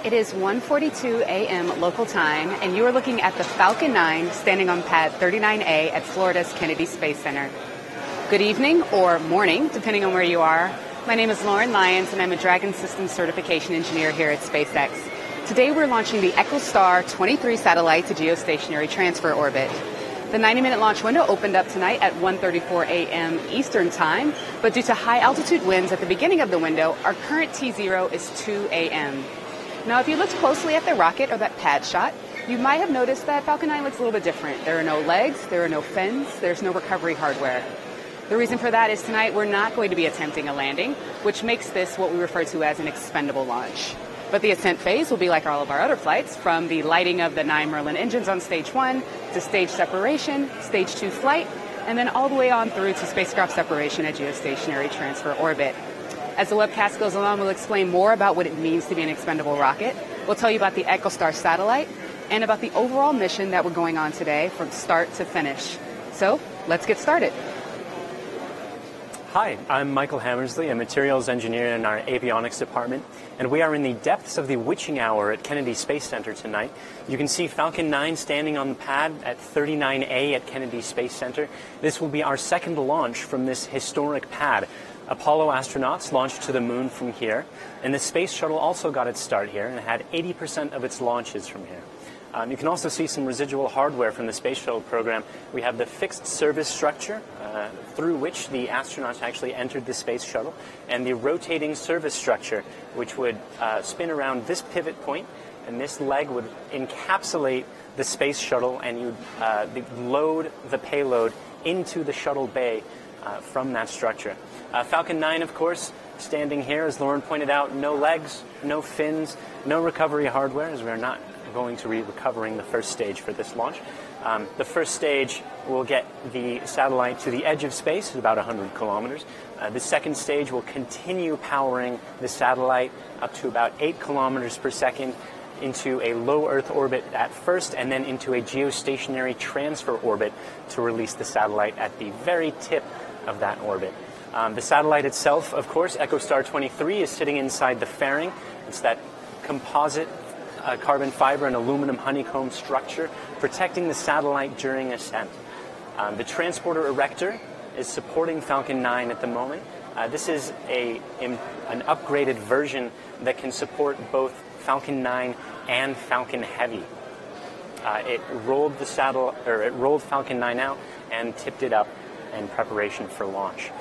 It is 1:42 a.m. local time, and you are looking at the Falcon 9 standing on pad 39A at Florida's Kennedy Space Center. Good evening or morning, depending on where you are. My name is Lauren Lyons, and I'm a Dragon Systems Certification Engineer here at SpaceX. Today we're launching the Echostar 23 satellite to geostationary transfer orbit. The 90-minute launch window opened up tonight at 1:34 a.m. Eastern Time, but due to high-altitude winds at the beginning of the window, our current T0 is 2 a.m. Now, if you looked closely at the rocket or that pad shot, you might have noticed that Falcon 9 looks a little bit different. There are no legs, there are no fins, there's no recovery hardware. The reason for that is tonight we're not going to be attempting a landing, which makes this what we refer to as an expendable launch. But the ascent phase will be like all of our other flights, from the lighting of the 9 Merlin engines on stage 1 to stage separation, stage 2 flight, and then all the way on through to spacecraft separation at geostationary transfer orbit. As the webcast goes along, we'll explain more about what it means to be an expendable rocket. We'll tell you about the Echostar satellite and about the overall mission that we're going on today from start to finish. So let's get started. Hi, I'm Michael Hammersley, a materials engineer in our avionics department, and we are in the depths of the witching hour at Kennedy Space Center tonight. You can see Falcon 9 standing on the pad at 39A at Kennedy Space Center. This will be our second launch from this historic pad. Apollo astronauts launched to the moon from here, and the space shuttle also got its start here and had 80% of its launches from here. You can also see some residual hardware from the space shuttle program. We have the fixed service structure through which the astronauts actually entered the space shuttle, and the rotating service structure, which would spin around this pivot point, and this leg would encapsulate the space shuttle, and you'd load the payload into the shuttle bay from that structure. Falcon 9, of course, standing here, as Lauren pointed out, no legs, no fins, no recovery hardware, as we're not going to be recovering the first stage for this launch. The first stage will get the satellite to the edge of space, at about 100 kilometers. The second stage will continue powering the satellite up to about 8 kilometers per second into a low Earth orbit at first, and then into a geostationary transfer orbit to release the satellite at the very tip of that orbit. The satellite itself, of course, Echostar 23, is sitting inside the fairing. It's that composite carbon fiber and aluminum honeycomb structure protecting the satellite during ascent. The transporter erector is supporting Falcon 9 at the moment. This is an upgraded version that can support both Falcon 9 and Falcon Heavy. It rolled Falcon 9 out and tipped it up in preparation for launch.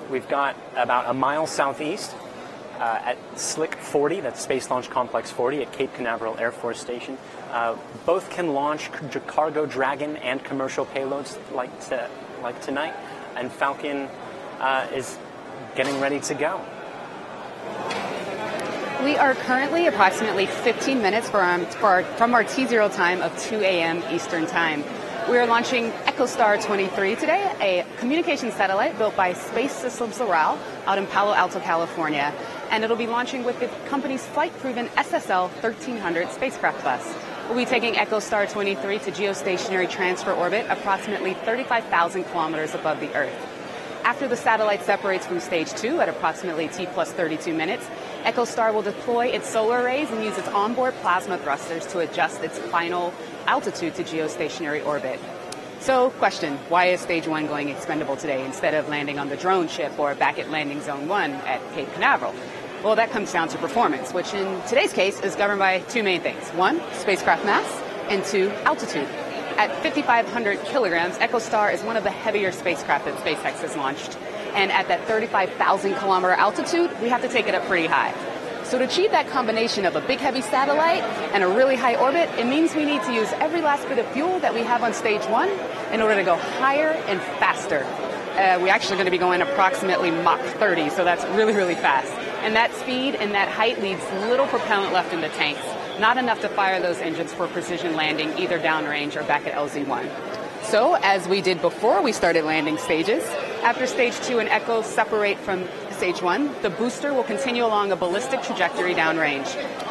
We've got about a mile southeast at Slick 40, that's Space Launch Complex 40 at Cape Canaveral Air Force Station. Both can launch cargo Dragon and commercial payloads like tonight, and Falcon is getting ready to go. We are currently approximately 15 minutes from our T0 time of 2 a.m. Eastern Time. We are launching Echostar 23 today, a communications satellite built by Space Systems Loral out in Palo Alto, California. And it'll be launching with the company's flight-proven SSL 1300 spacecraft bus. We'll be taking Echostar 23 to geostationary transfer orbit approximately 35,000 kilometers above the Earth. After the satellite separates from stage 2 at approximately T plus 32 minutes, Echostar will deploy its solar arrays and use its onboard plasma thrusters to adjust its final altitude to geostationary orbit. So, question, why is stage 1 going expendable today instead of landing on the drone ship or back at landing zone 1 at Cape Canaveral? Well, that comes down to performance, which in today's case is governed by two main things. 1, spacecraft mass, and 2, altitude. At 5,500 kilograms, Echostar is one of the heavier spacecraft that SpaceX has launched. And at that 35,000 kilometer altitude, we have to take it up pretty high. So to achieve that combination of a big heavy satellite and a really high orbit, it means we need to use every last bit of fuel that we have on stage 1 in order to go higher and faster. We're actually going to be going approximately Mach 30, so that's really, really fast. And that speed and that height leaves little propellant left in the tanks, not enough to fire those engines for precision landing either downrange or back at LZ1. So, as we did before we started landing stages, after stage 2 and Echo separate from stage 1, the booster will continue along a ballistic trajectory downrange.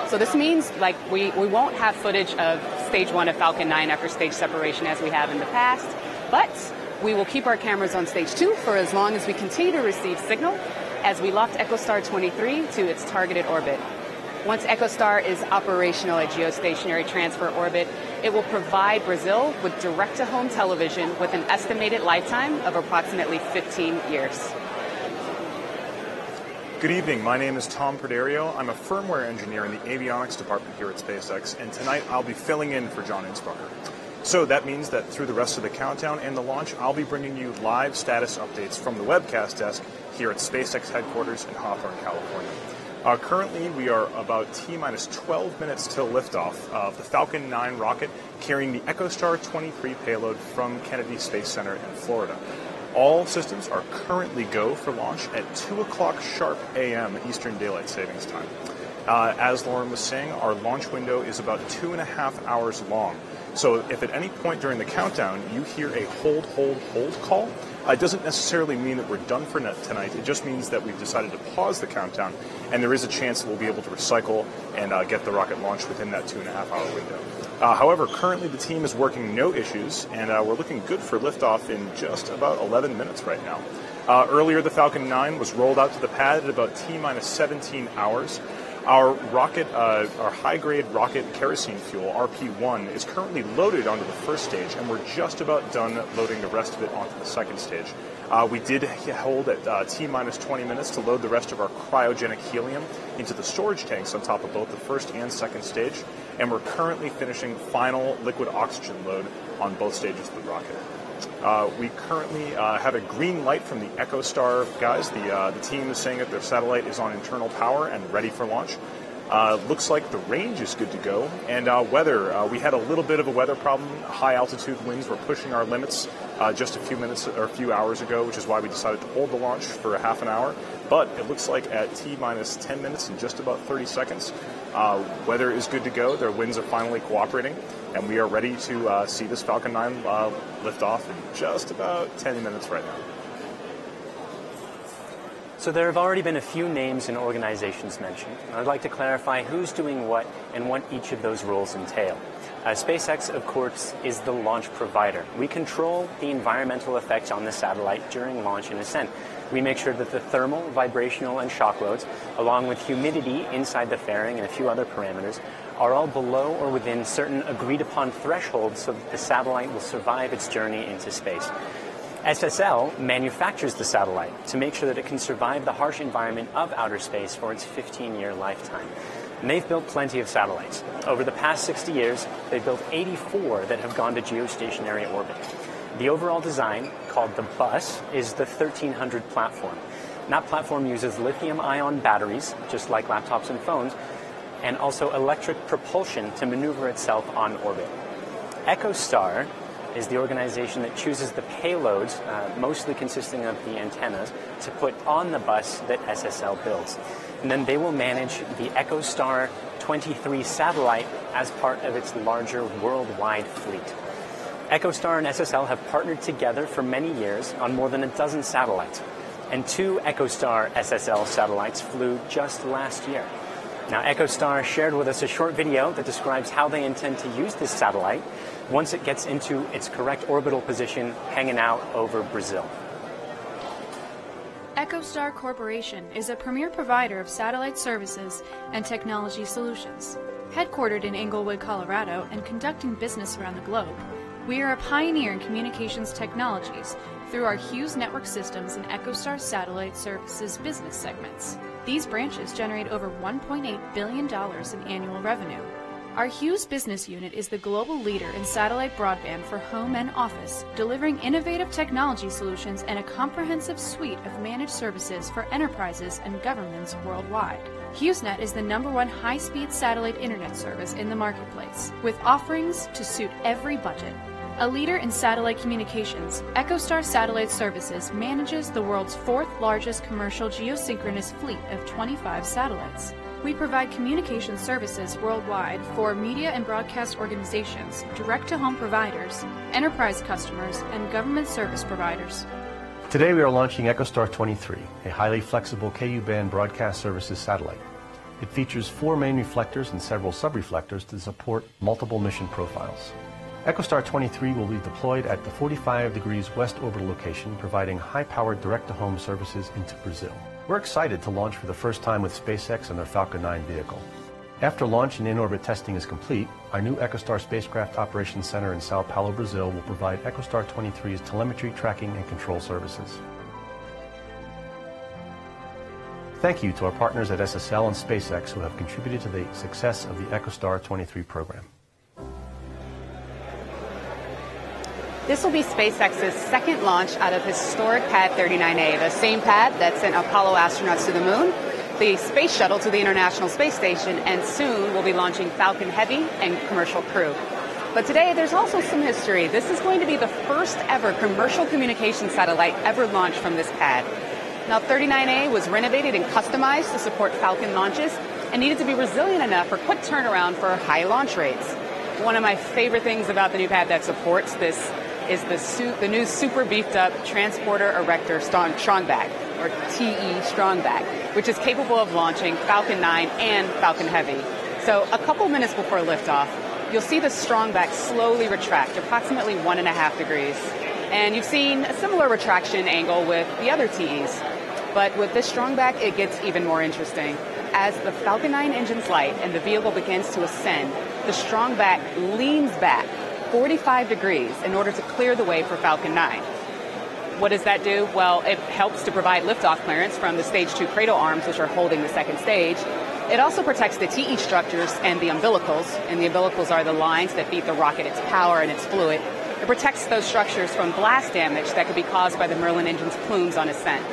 So this means we won't have footage of stage 1 of Falcon 9 after stage separation as we have in the past, but we will keep our cameras on stage 2 for as long as we continue to receive signal as we loft Echostar 23 to its targeted orbit. Once Echostar is operational at geostationary transfer orbit, it will provide Brazil with direct-to-home television with an estimated lifetime of approximately 15 years. Good evening, my name is Tom Perderio. I'm a firmware engineer in the avionics department here at SpaceX, and tonight I'll be filling in for John Innsbrucker. So that means that through the rest of the countdown and the launch, I'll be bringing you live status updates from the Webcast desk here at SpaceX headquarters in Hawthorne, California. Currently, we are about T-minus 12 minutes till liftoff of the Falcon 9 rocket carrying the Echostar 23 payload from Kennedy Space Center in Florida. All systems are currently go for launch at 2 o'clock sharp a.m. Eastern Daylight Savings Time. As Lauren was saying, our launch window is about 2.5 hours long. So if at any point during the countdown you hear a hold call, it doesn't necessarily mean that we're done for tonight. It just means that we've decided to pause the countdown, and there is a chance that we'll be able to recycle and get the rocket launched within that 2.5 hour window. However, currently the team is working no issues, and we're looking good for liftoff in just about 11 minutes right now. Earlier, the Falcon 9 was rolled out to the pad at about T-minus 17 hours. Our rocket, our high-grade rocket kerosene fuel, RP-1, is currently loaded onto the first stage, and we're just about done loading the rest of it onto the second stage. We did hold at T-minus 20 minutes to load the rest of our cryogenic helium into the storage tanks on top of both the first and second stage, and we're currently finishing final liquid oxygen load on both stages of the rocket. We currently have a green light from the Echostar guys. The team is saying that their satellite is on internal power and ready for launch. Looks like the range is good to go. And weather, we had a little bit of a weather problem. High altitude winds were pushing our limits just a few minutes or a few hours ago, which is why we decided to hold the launch for a half an hour. But it looks like at T-minus 10 minutes and just about 30 seconds, weather is good to go. Their winds are finally cooperating, and we are ready to see this Falcon 9 lift off in just about 10 minutes right now. So there have already been a few names and organizations mentioned. I'd like to clarify who's doing what and what each of those roles entail. SpaceX, of course, is the launch provider. We control the environmental effects on the satellite during launch and ascent. We make sure that the thermal, vibrational, and shock loads, along with humidity inside the fairing and a few other parameters, are all below or within certain agreed-upon thresholds so that the satellite will survive its journey into space. SSL manufactures the satellite to make sure that it can survive the harsh environment of outer space for its 15-year lifetime. And they've built plenty of satellites. Over the past 60 years, they've built 84 that have gone to geostationary orbit. The overall design, called the bus, is the 1300 platform. And that platform uses lithium-ion batteries, just like laptops and phones, and also electric propulsion to maneuver itself on orbit. Echostar is the organization that chooses the payloads, mostly consisting of the antennas, to put on the bus that SSL builds. And then they will manage the Echostar 23 satellite as part of its larger worldwide fleet. Echostar and SSL have partnered together for many years on more than a dozen satellites, and 2 Echostar SSL satellites flew just last year. Now, Echostar shared with us a short video that describes how they intend to use this satellite once it gets into its correct orbital position, hanging out over Brazil. Echostar Corporation is a premier provider of satellite services and technology solutions. Headquartered in Englewood, Colorado, and conducting business around the globe, we are a pioneer in communications technologies through our Hughes Network Systems and Echostar Satellite Services business segments. These branches generate over $1.8 billion in annual revenue. Our Hughes business unit is the global leader in satellite broadband for home and office, delivering innovative technology solutions and a comprehensive suite of managed services for enterprises and governments worldwide. HughesNet is the #1 high-speed satellite internet service in the marketplace, with offerings to suit every budget. A leader in satellite communications, Echostar Satellite Services manages the world's 4th largest commercial geosynchronous fleet of 25 satellites. We provide communication services worldwide for media and broadcast organizations, direct-to-home providers, enterprise customers, and government service providers. Today we are launching Echostar 23, a highly flexible Ku-band broadcast services satellite. It features 4 main reflectors and several sub-reflectors to support multiple mission profiles. Echostar 23 will be deployed at the 45 degrees west orbital location, providing high-powered direct-to-home services into Brazil. We're excited to launch for the first time with SpaceX and their Falcon 9 vehicle. After launch and in-orbit testing is complete, our new Echostar Spacecraft Operations Center in Sao Paulo, Brazil will provide Echostar 23's telemetry, tracking, and control services. Thank you to our partners at SSL and SpaceX who have contributed to the success of the Echostar 23 program. This will be SpaceX's second launch out of historic Pad 39A, the same pad that sent Apollo astronauts to the moon, the space shuttle to the International Space Station, and soon we'll be launching Falcon Heavy and commercial crew. But today there's also some history. This is going to be the first ever commercial communication satellite ever launched from this pad. Now 39A was renovated and customized to support Falcon launches and needed to be resilient enough for quick turnaround for high launch rates. One of my favorite things about the new pad that supports this is the new super beefed up Transporter Erector Strongback, or TE Strongback, which is capable of launching Falcon 9 and Falcon Heavy. So a couple minutes before liftoff, you'll see the Strongback slowly retract, approximately 1.5 degrees. And you've seen a similar retraction angle with the other TEs. But with this Strongback, it gets even more interesting. As the Falcon 9 engines light and the vehicle begins to ascend, the Strongback leans back 45 degrees in order to clear the way for Falcon 9. What does that do? Well, it helps to provide liftoff clearance from the Stage 2 cradle arms, which are holding the second stage. It also protects the TE structures and the umbilicals, and the umbilicals are the lines that feed the rocket its power and its fluid. It protects those structures from blast damage that could be caused by the Merlin engine's plumes on ascent.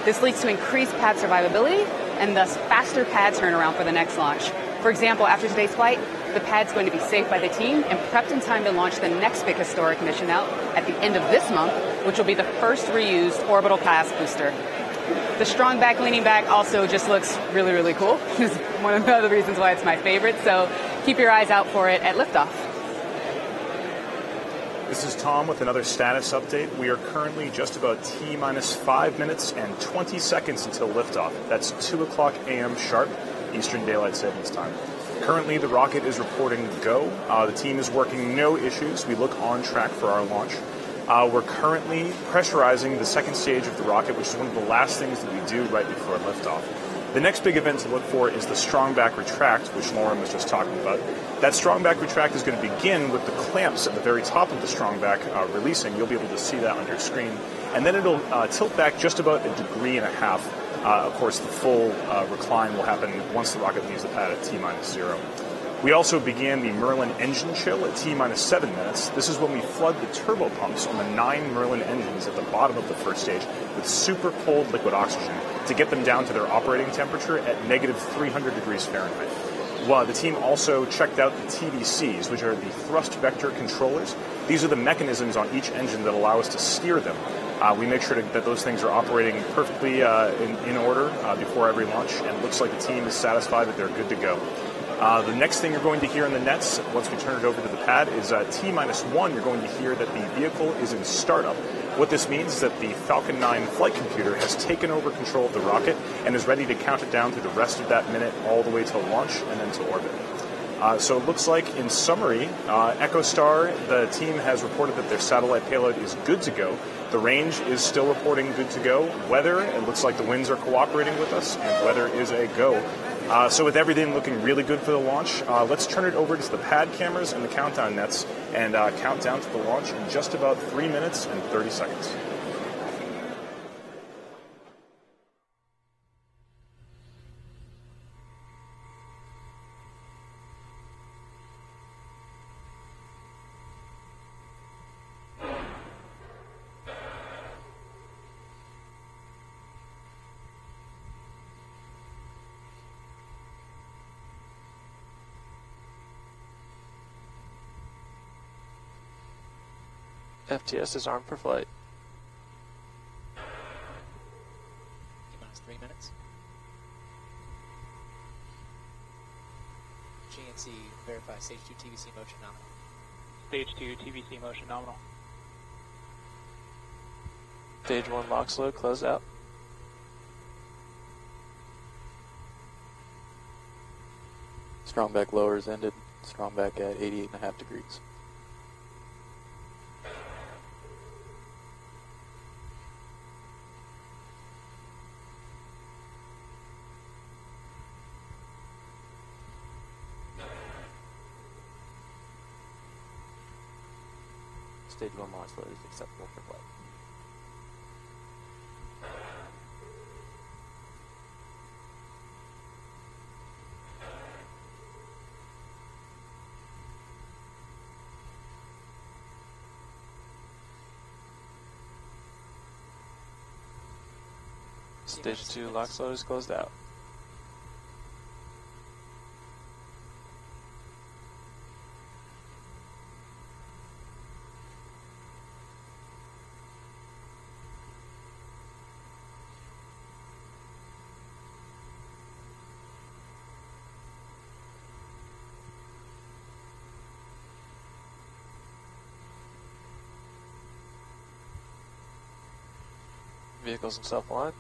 This leads to increased pad survivability and thus faster pad turnaround for the next launch. For example, after today's flight, the pad's going to be saved by the team and prepped in time to launch the next big historic mission out at the end of this month, which will be the first reused orbital class booster. The Strongback leaning back also just looks really, really cool. It's one of the other reasons why it's my favorite, so keep your eyes out for it at liftoff. This is Tom with another status update. We are currently just about T-minus 5 minutes and 20 seconds until liftoff. That's 2 o'clock a.m. sharp, Eastern Daylight Savings Time. Currently, the rocket is reporting go. The team is working no issues. We look on track for our launch. We're currently pressurizing the second stage of the rocket, which is one of the last things that we do right before liftoff. The next big event to look for is the Strongback Retract, which Lauren was just talking about. That Strongback Retract is going to begin with the clamps at the very top of the Strongback releasing. You'll be able to see that on your screen. And then it'll tilt back just about 1.5 degrees. Of course, the full recline will happen once the rocket leaves the pad at T-minus 0. We also began the Merlin engine chill at T-minus 7 minutes. This is when we flood the turbo pumps on the 9 Merlin engines at the bottom of the first stage with super cold liquid oxygen to get them down to their operating temperature at negative 300 degrees Fahrenheit. Well, the team also checked out the TVCs, which are the thrust vector controllers. These are the mechanisms on each engine that allow us to steer them. We make sure that those things are operating perfectly in order before every launch, and it looks like the team is satisfied that they're good to go. The next thing you're going to hear in the nets, once we turn it over to the pad, is T-minus 1, you're going to hear that the vehicle is in startup. What this means is that the Falcon 9 flight computer has taken over control of the rocket and is ready to count it down through the rest of that minute all the way to launch and then to orbit. So it looks like, in summary, Echostar, the team has reported that their satellite payload is good to go. The range is still reporting good to go. Weather, it looks like the winds are cooperating with us, and weather is a go. So with everything looking really good for the launch, let's turn it over to the pad cameras and the countdown nets and count down to the launch in just about 3 minutes and 30 seconds. FTS is armed for flight. T-minus 3 minutes. GNC verify stage 2 TVC motion nominal. Stage 2 TVC motion nominal. Stage 1 LOX load closed out. Strongback lowers ended. Strongback at 88.5 degrees. Stage 1 launch load is acceptable for flight. Stage 2 LOX load is closed out. Vehicles in self-align.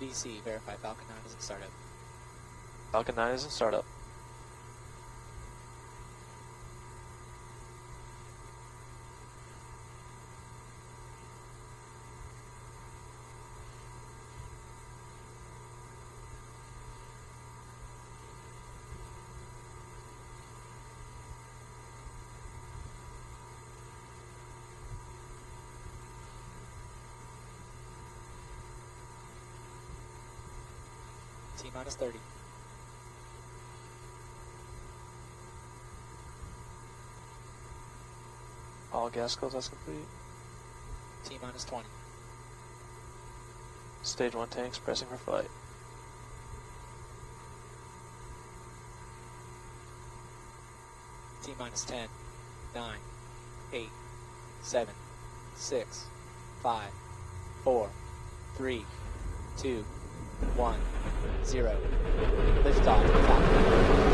DC, verify Falcon 9 is in startup. Falcon 9 is in startup. T minus 30. All gas codes are complete. T minus 20. Stage 1 tanks pressing for flight. T minus 10, 9, 8, 7, 6, 5, 4, 3, 2, 1, 0. Liftoff.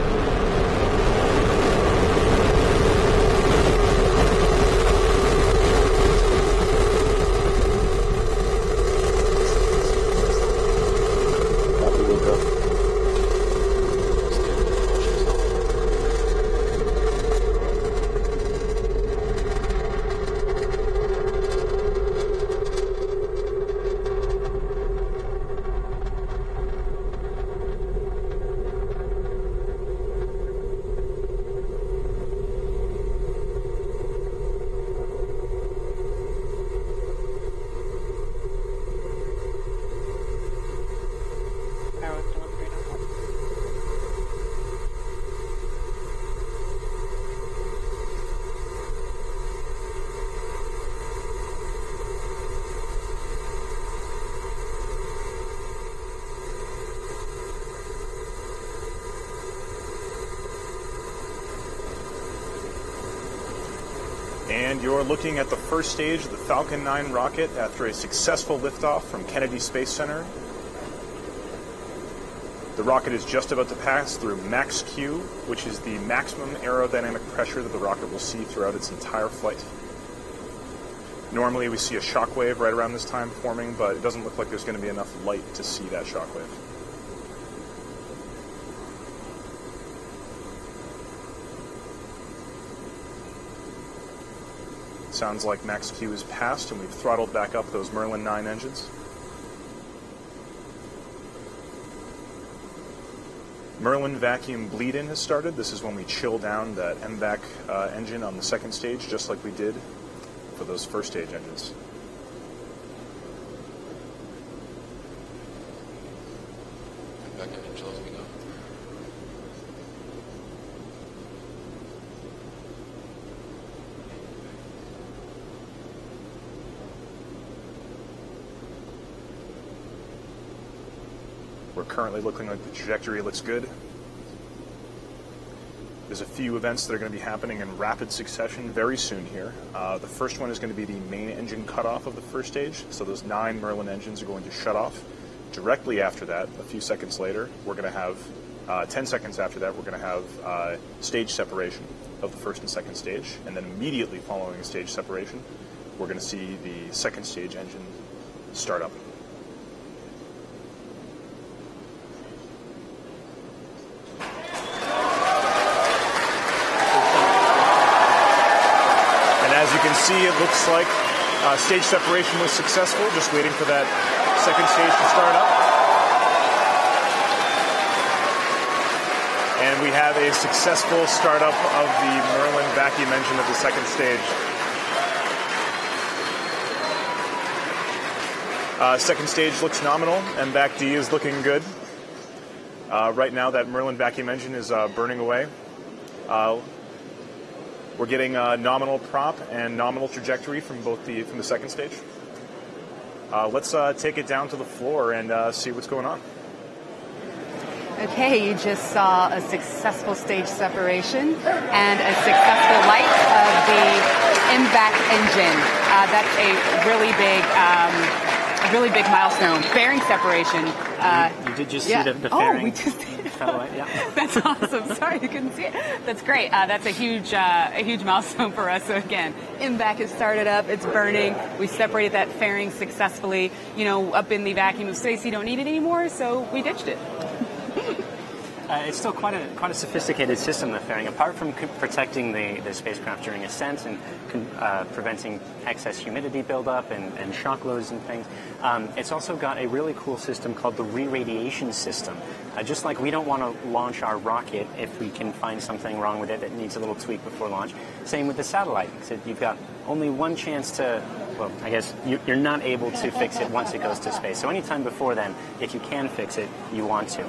And you're looking at the first stage of the Falcon 9 rocket after a successful liftoff from Kennedy Space Center. The rocket is just about to pass through max Q, which is the maximum aerodynamic pressure that the rocket will see throughout its entire flight. Normally we see a shockwave right around this time forming, but it doesn't look like there's going to be enough light to see that shockwave. Sounds like max Q is passed, and we've throttled back up those Merlin 9 engines. Merlin vacuum bleed-in has started. This is when we chill down that MVAC engine on the second stage, just like we did for those first stage engines. Back engine chill as we go. We're currently looking like the trajectory looks good. There's a few events that are going to be happening in rapid succession very soon here. The first one is going to be the main engine cutoff of the first stage. So those 9 Merlin engines are going to shut off. Directly after that, a few seconds later, we're going to have, 10 seconds after that, we're going to have stage separation of the first and second stage. And then immediately following stage separation, we're going to see the second stage engine start up. And as you can see, it looks like stage separation was successful, just waiting for that second stage to start up. And we have a successful startup of the Merlin vacuum engine of the second stage. Second stage looks nominal, and MVAC D is looking good. Right now, that Merlin vacuum engine is burning away. We're getting nominal prop and nominal trajectory from the second stage. Let's take it down to the floor and see what's going on. Okay, you just saw a successful stage separation and a successful light of the MVAC engine. That's a really big milestone. Fairing separation. You did just see the fairing. Oh, we just did. Yeah. That's awesome. Sorry, you couldn't see it. That's great. That's a huge milestone for us. So again, MVAC has started up. It's burning. We separated that fairing successfully. You know, up in the vacuum of space, you don't need it anymore, so we ditched it. It's still quite a sophisticated system, the fairing. Apart from protecting the spacecraft during ascent and preventing excess humidity buildup and shock loads and things, it's also got a really cool system called the re-radiation system. Just like we don't want to launch our rocket if we can find something wrong with it that needs a little tweak before launch. Same with the satellite. So you've got only one chance to, well, I guess you're not able to fix it once it goes to space. So anytime before then, if you can fix it, you want to.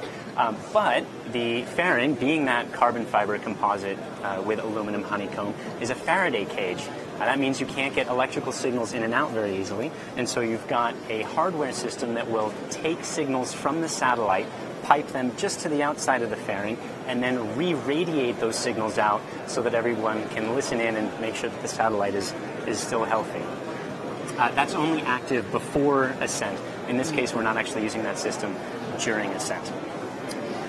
But the fairing, being that carbon fiber composite with aluminum honeycomb, is a Faraday cage. That means you can't get electrical signals in and out very easily. And so you've got a hardware system that will take signals from the satellite, pipe them just to the outside of the fairing, and then re-radiate those signals out so that everyone can listen in and make sure that the satellite is still healthy. That's only active before ascent. In this case, we're not actually using that system during ascent.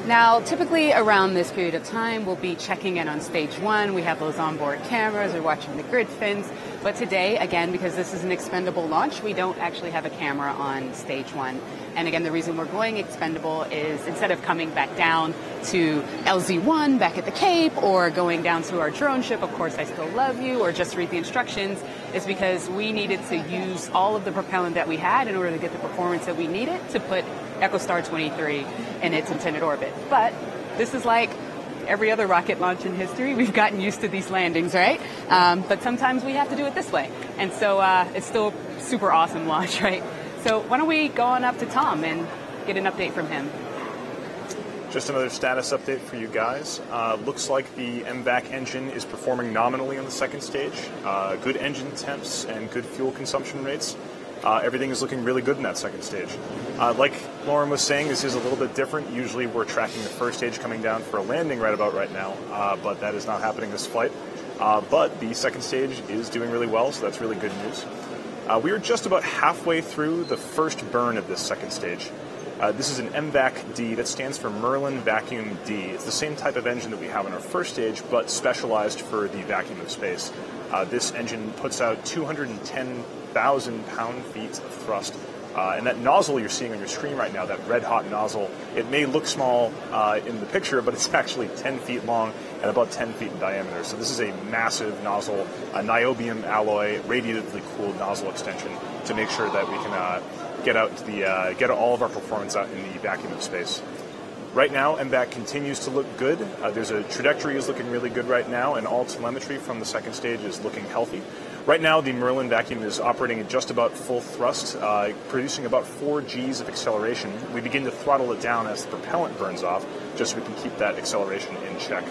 Now, typically around this period of time, we'll be checking in on stage one. We have those onboard cameras. We're watching the grid fins. But today, again, because this is an expendable launch, we don't actually have a camera on stage one. And again, the reason we're going expendable is instead of coming back down to LZ1 back at the Cape or going down to our drone ship, Of Course I Still Love You, or just read the instructions, is because we needed to use all of the propellant that we had in order to get the performance that we needed to put Echostar 23 in its intended orbit. But this is like every other rocket launch in history. We've gotten used to these landings, right? But sometimes we have to do it this way. And so it's still a super awesome launch, right? So why don't we go on up to Tom and get an update from him. Just another status update for you guys. Looks like the MVAC engine is performing nominally on the second stage. Good engine temps and good fuel consumption rates. Everything is looking really good in that second stage. Like Lauren was saying, this is a little bit different. Usually we're tracking the first stage coming down for a landing right now, but that is not happening this flight. But the second stage is doing really well, so that's really good news. We are just about halfway through the first burn of this second stage. This is an MVAC D, that stands for Merlin Vacuum D. It's the same type of engine that we have on our first stage, but specialized for the vacuum of space. This engine puts out 210,000 pound-feet of thrust. And that nozzle you're seeing on your screen right now, that red-hot nozzle, it may look small in the picture, but it's actually 10 feet long and about 10 feet in diameter. So this is a massive nozzle, a niobium alloy, radiatively cooled nozzle extension to make sure that we can get all of our performance out in the vacuum of space. Right now, MVAC continues to look good. There's a trajectory is looking really good right now, and all telemetry from the second stage is looking healthy. Right now, the Merlin vacuum is operating at just about full thrust, producing about 4 Gs of acceleration. We begin to throttle it down as the propellant burns off, just so we can keep that acceleration in check.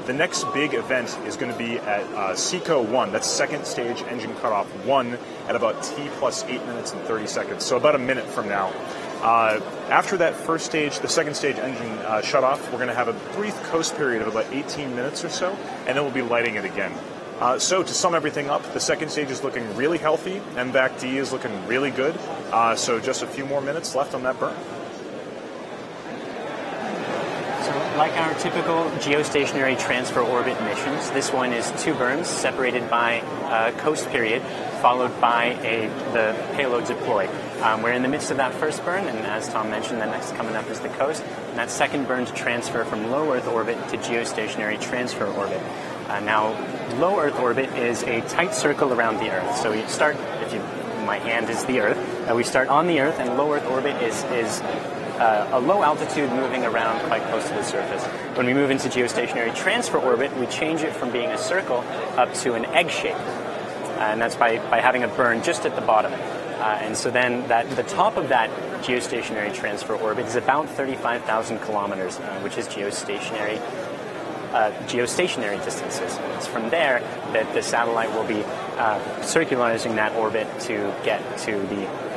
The next big event is going to be at SECO 1, that's second stage engine cutoff 1, at about T plus 8 minutes and 30 seconds, so about a minute from now. After that first stage, the second stage engine shut off, we're going to have a brief coast period of about 18 minutes or so, and then we'll be lighting it again. So to sum everything up, the second stage is looking really healthy, MVAC D is looking really good, so just a few more minutes left on that burn. So Like our typical geostationary transfer orbit missions, this one is 2 burns separated by a coast period, followed by the payload deploy. We're in the midst of that first burn, and as Tom mentioned, the next coming up is the coast, and that second burn to transfer from low Earth orbit to geostationary transfer orbit. Now, low Earth orbit is a tight circle around the Earth. So you start, my hand is the Earth, we start on the Earth, and low Earth orbit is a low altitude moving around quite close to the surface. When we move into geostationary transfer orbit, we change it from being a circle up to an egg shape. And that's by having a burn just at the bottom. And so then the top of that geostationary transfer orbit is about 35,000 kilometers, which is geostationary distances. It's from there that the satellite will be circularizing that orbit to get to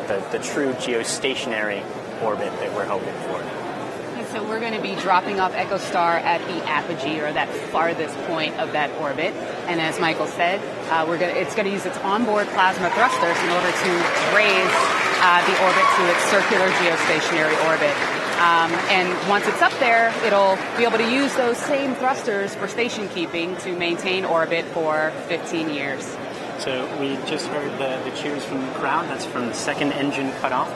the true geostationary orbit that we're hoping for. So we're going to be dropping off Echostar at the apogee, or that farthest point of that orbit. And as Michael said, it's going to use its onboard plasma thrusters in order to raise the orbit to its circular geostationary orbit. And once it's up there, it'll be able to use those same thrusters for station keeping to maintain orbit for 15 years. So we just heard the cheers from the crowd. That's from the second engine cutoff.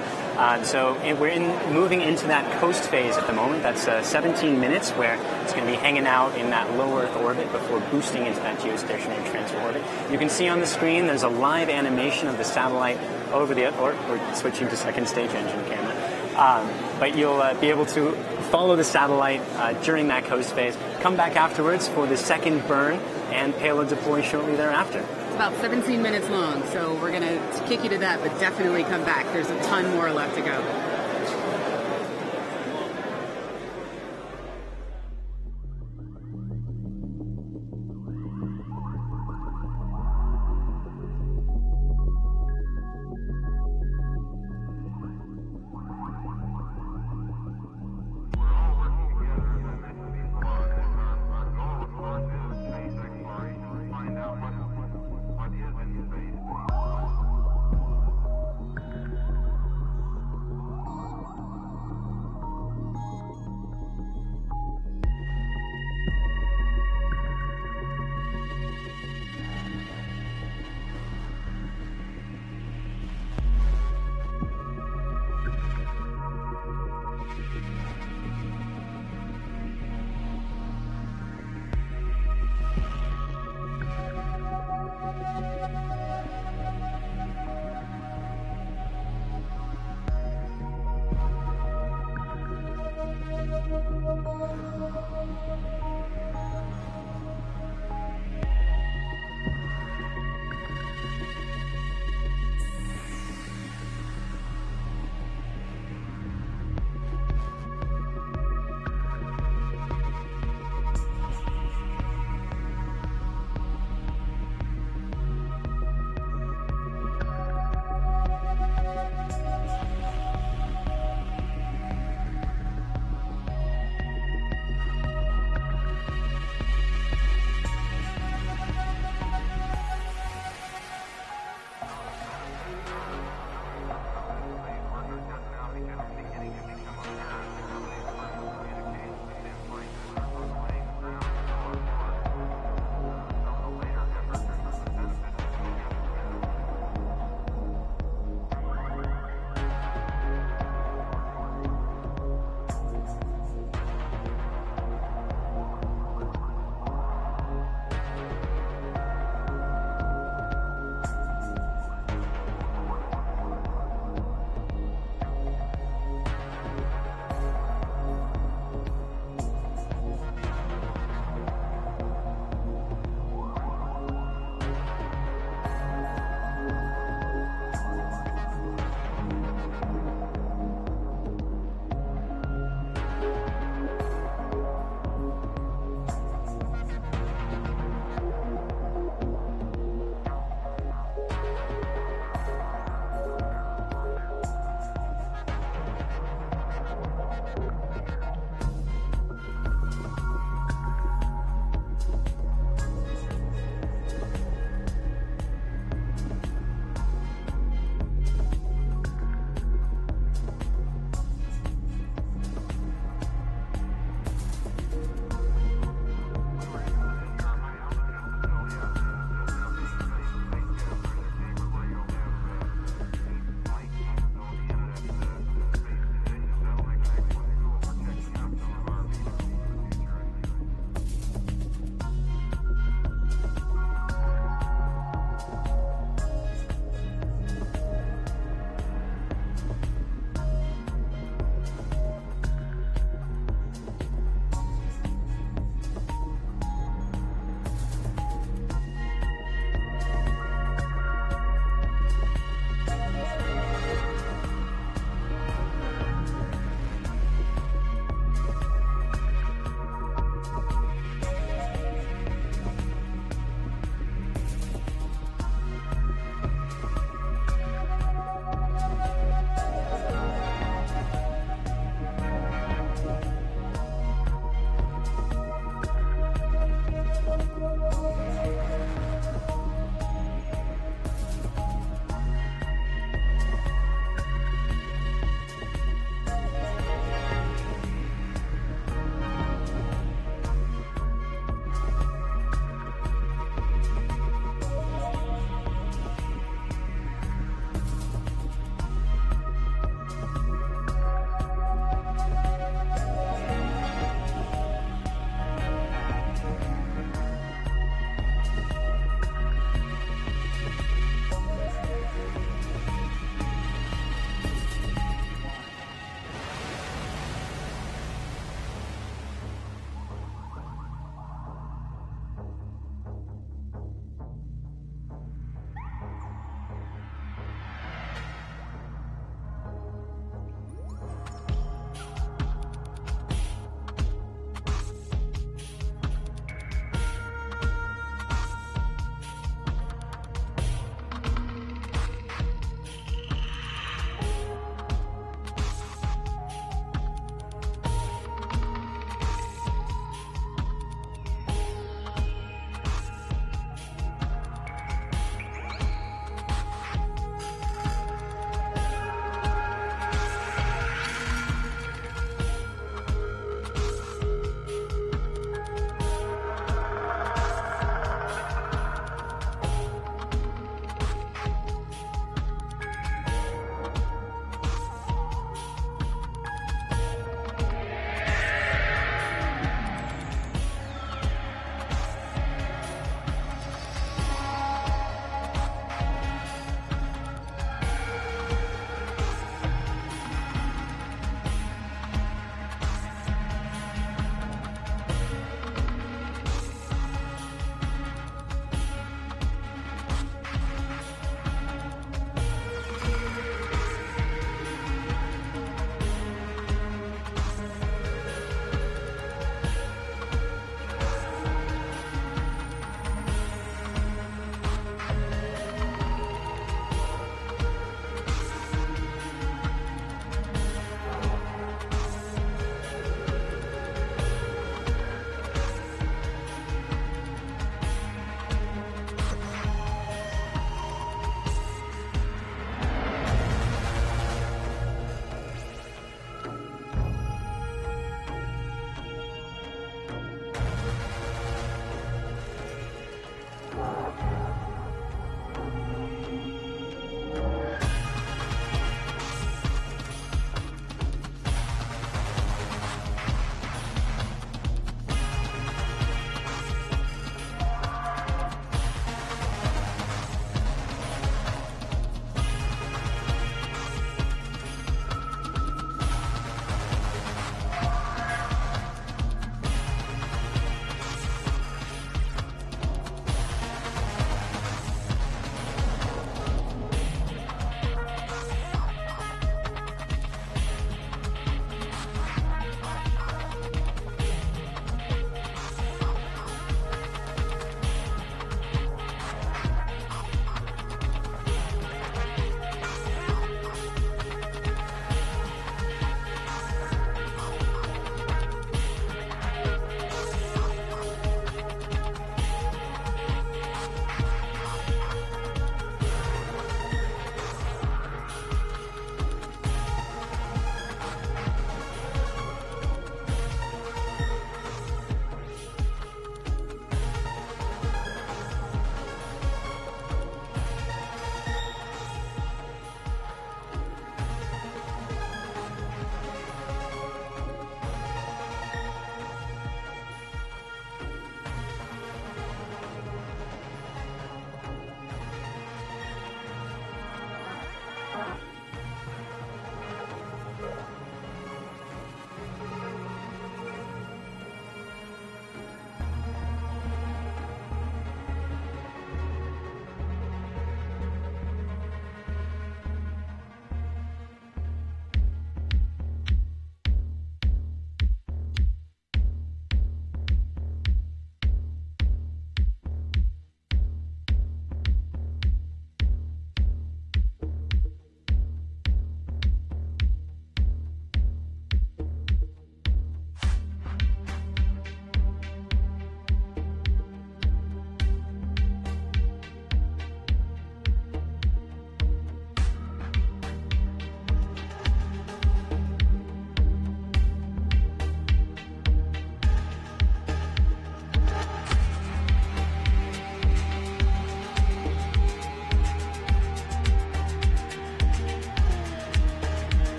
So we're moving into that coast phase at the moment. That's 17 minutes where it's going to be hanging out in that low Earth orbit before boosting into that geostationary transfer orbit. You can see on the screen there's a live animation of the satellite over the Earth, or we're switching to second stage engine camera. But you'll be able to follow the satellite during that coast phase, come back afterwards for the second burn, and payload deploy shortly thereafter. About 17 minutes long, so we're going to kick you to that, but definitely come back. There's a ton more left to go.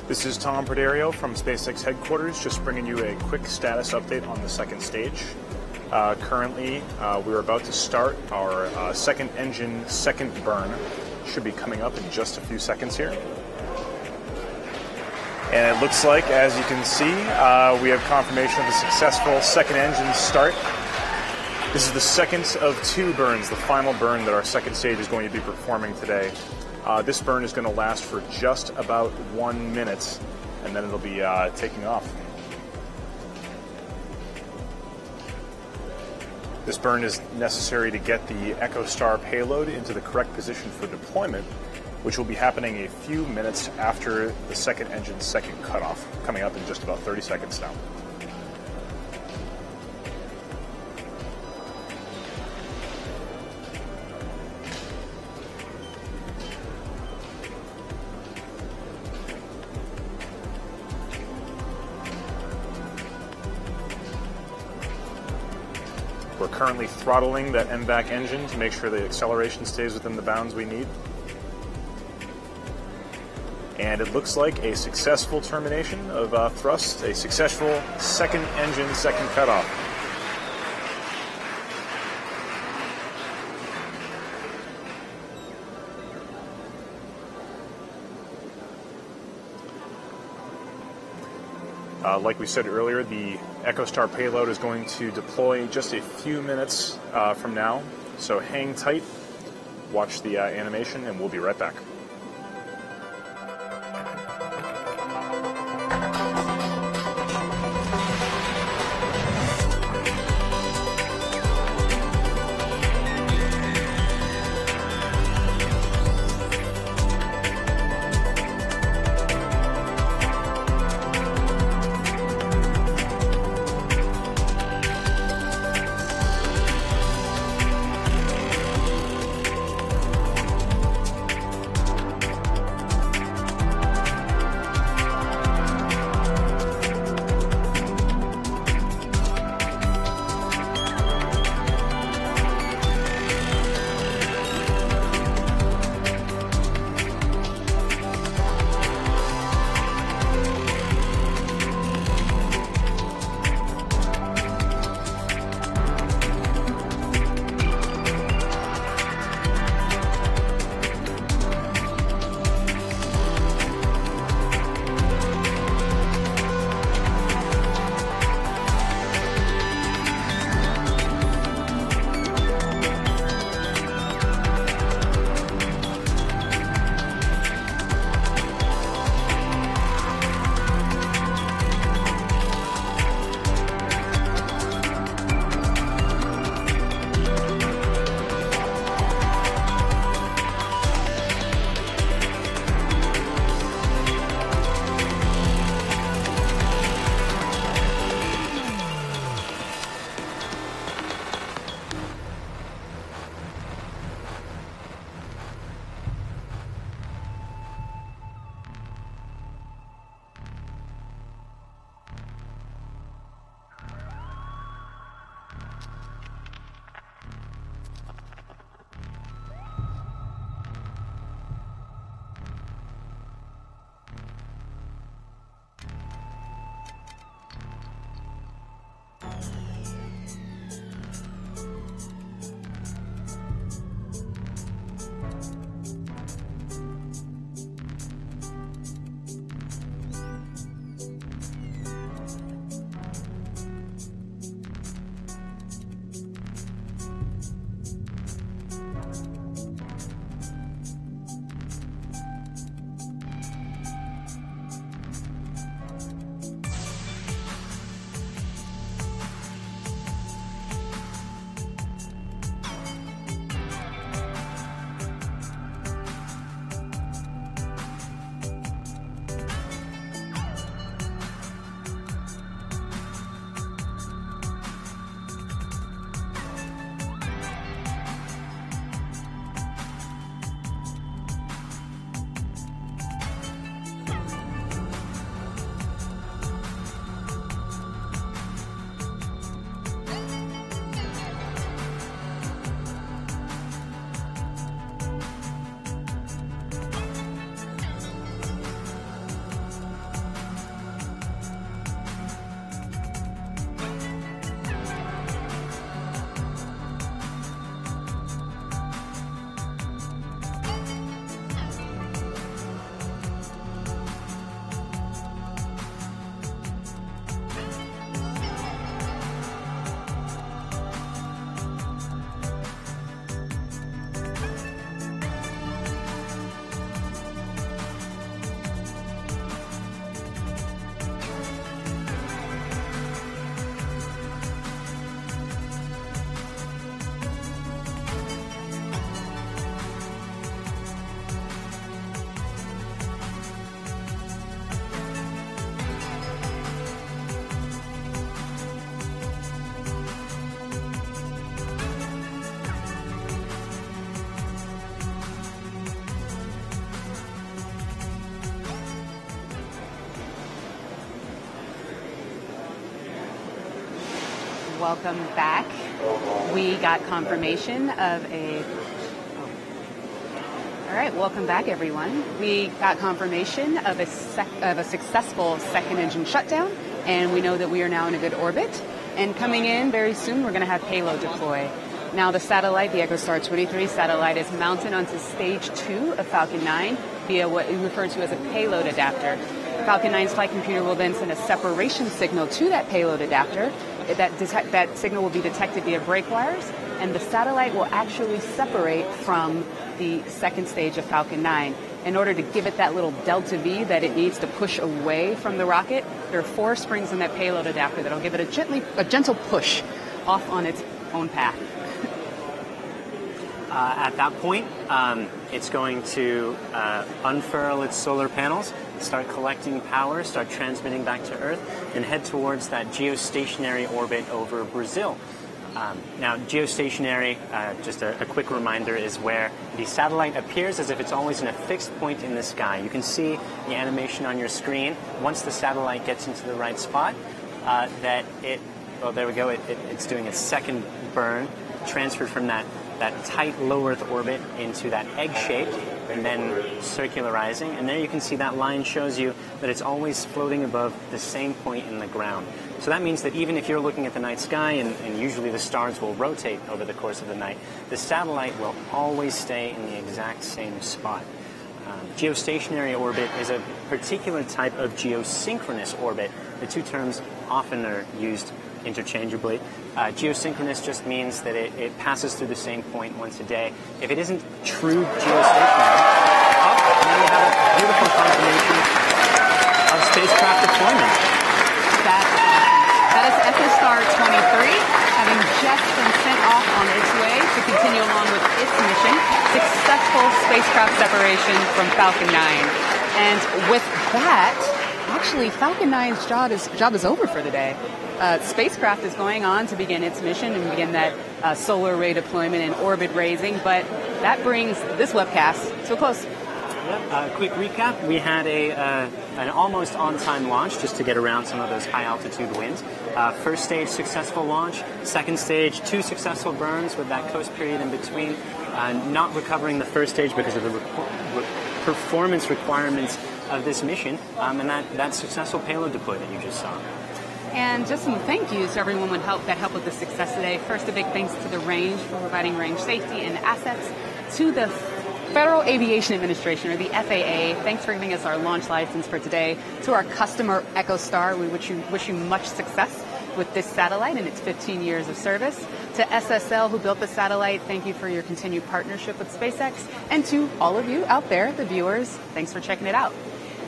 This is Tom Perdario from SpaceX headquarters, just bringing you a quick status update on the second stage. Currently, we're about to start our second engine, second burn. Should be coming up in just a few seconds here. And it looks like, as you can see, we have confirmation of the successful second engine start. This is the second of two burns, the final burn that our second stage is going to be performing today. This burn is going to last for just about 1 minute, and then it'll be taking off. This burn is necessary to get the Echostar payload into the correct position for deployment, which will be happening a few minutes after the second engine's second cutoff, coming up in just about 30 seconds now. We're currently throttling that MVAC engine to make sure the acceleration stays within the bounds we need. And it looks like a successful termination of thrust, a successful second engine, second cutoff. Like we said earlier, the Echostar payload is going to deploy just a few minutes from now, so hang tight, watch the animation, and we'll be right back. welcome back. We got confirmation of a... All right, welcome back, everyone. We got confirmation of a successful second engine shutdown, and we know that we are now in a good orbit. And coming in very soon, we're going to have payload deploy. Now, the satellite, the Echostar 23 satellite, is mounted onto stage 2 of Falcon 9 via what is referred to as a payload adapter. Falcon 9's flight computer will then send a separation signal to that payload adapter. That signal will be detected via brake wires, and the satellite will actually separate from the second stage of Falcon 9. In order to give it that little delta V that it needs to push away from the rocket, there are 4 springs in that payload adapter that will give it a gentle push off on its own path. At that point, it's going to unfurl its solar panels, start collecting power, start transmitting back to Earth, and head towards that geostationary orbit over Brazil. Now, geostationary, just a quick reminder, is where the satellite appears as if it's always in a fixed point in the sky. You can see the animation on your screen. Once the satellite gets into the right spot, that it, well, there we go, it's doing a second burn, transferred from that tight low Earth orbit into that egg shape, and then circularizing. And there you can see that line shows you that it's always floating above the same point in the ground. So that means that even if you're looking at the night sky, and usually the stars will rotate over the course of the night, the satellite will always stay in the exact same spot. Geostationary orbit is a particular type of geosynchronous orbit. The two terms often are used interchangeably. Geosynchronous just means that it passes through the same point once a day. If it isn't true geostationary, then we have a beautiful confirmation of spacecraft deployment. That is Echostar 23, having just been sent off on its way to continue along with its mission. Successful spacecraft separation from Falcon 9. And with that, actually, Falcon 9's job is over for the day. Spacecraft is going on to begin its mission and begin that solar array deployment and orbit raising, but that brings this webcast to a close. Quick recap, we had an almost on-time launch just to get around some of those high-altitude winds. First stage, successful launch. Second stage, 2 successful burns with that coast period in between. Not recovering the first stage because of the performance requirements of this mission, and that successful payload deploy that you just saw. And just some thank yous to everyone that helped with the success today. First, a big thanks to the range for providing range safety and assets, to the Federal Aviation Administration, or the FAA. Thanks for giving us our launch license for today. To our customer, Echostar, we wish you much success with this satellite and its 15 years of service. To SSL, who built the satellite, thank you for your continued partnership with SpaceX. And to all of you out there, the viewers, thanks for checking it out.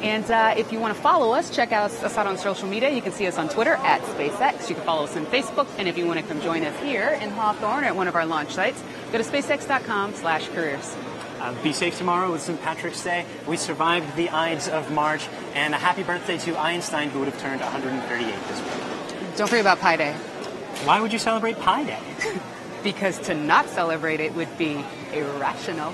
And if you want to follow us, check us out on social media. You can see us on Twitter at SpaceX. You can follow us on Facebook. And if you want to come join us here in Hawthorne at one of our launch sites, go to spacex.com/careers. Be safe tomorrow with St. Patrick's Day. We survived the Ides of March. And a happy birthday to Einstein, who would have turned 138 this week. Don't forget about Pi Day. Why would you celebrate Pi Day? Because to not celebrate it would be irrational.